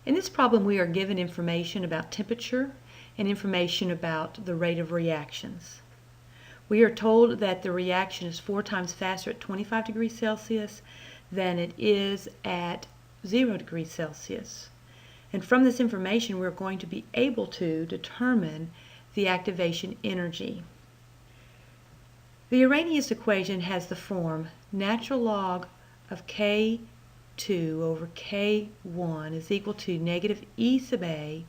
In this problem, we are given information about temperature and information about the rate of reactions. We are told that the reaction is 4 times faster at 25 degrees Celsius than it is at 0 degrees Celsius. And from this information, we're going to be able to determine the activation energy. The Arrhenius equation has the form natural log of K2 over K1 is equal to negative E sub A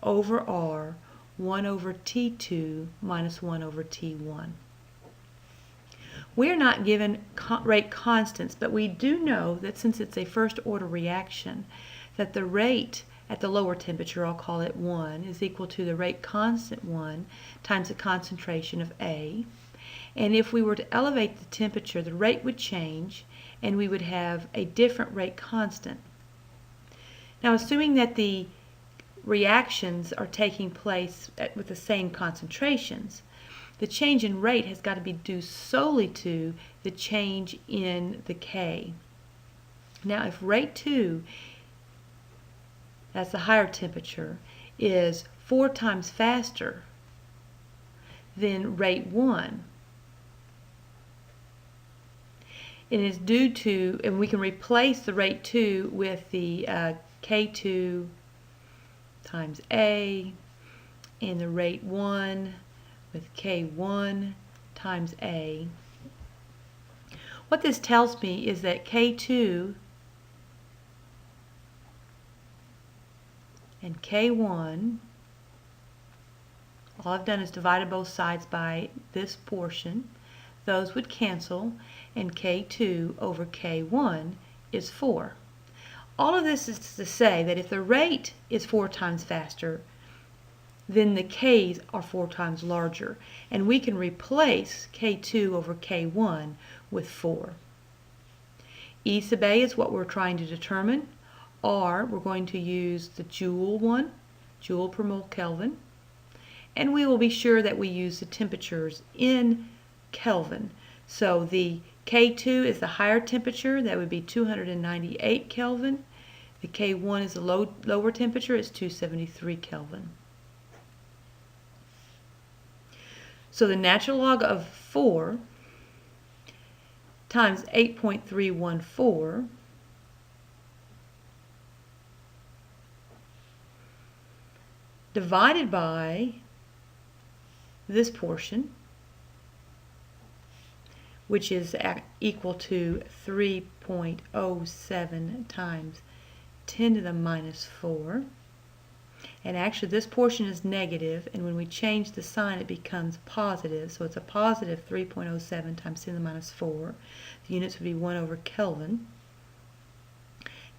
over R 1 over T2 minus 1 over T1. We are not given rate constants, but we do know that since it's a first order reaction, that the rate at the lower temperature, I'll call it 1, is equal to the rate constant 1 times the concentration of A. And if we were to elevate the temperature, the rate would change and we would have a different rate constant. Now, assuming that the reactions are taking place with the same concentrations, the change in rate has got to be due solely to the change in the K. Now, if rate 2, that's the higher temperature, is 4 times faster than rate 1, and is due to, and we can replace the rate 2 with the K2 times A, and the rate 1 with K1 times A. What this tells me is that K2 and K1, all I've done is divided both sides by this portion. Those would cancel, and K2 over K1 is 4. All of this is to say that if the rate is 4 times faster, then the K's are 4 times larger, and we can replace K2 over K1 with 4. E sub A is what we're trying to determine. R, we're going to use the joule one, joule per mole Kelvin, and we will be sure that we use the temperatures in Kelvin. So the K2 is the higher temperature, that would be 298 Kelvin. The K1 is the lower temperature, it's 273 Kelvin. So the natural log of 4 times 8.314 divided by this portion, which is equal to 3.07 times 10 to the minus 4. And actually this portion is negative, and when we change the sign it becomes positive, so it's a positive 3.07 times 10 to the minus 4. The units would be 1 over Kelvin.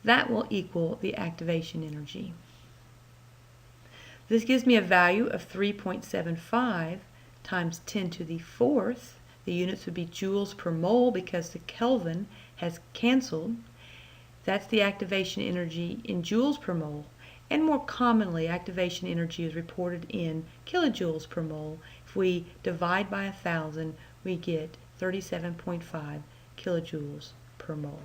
That will equal the activation energy. This gives me a value of 3.75 times 10 to the 4th. The units would be joules per mole because the Kelvin has canceled. That's the activation energy in joules per mole. And more commonly, activation energy is reported in kilojoules per mole. If we divide by 1,000, we get 37.5 kilojoules per mole.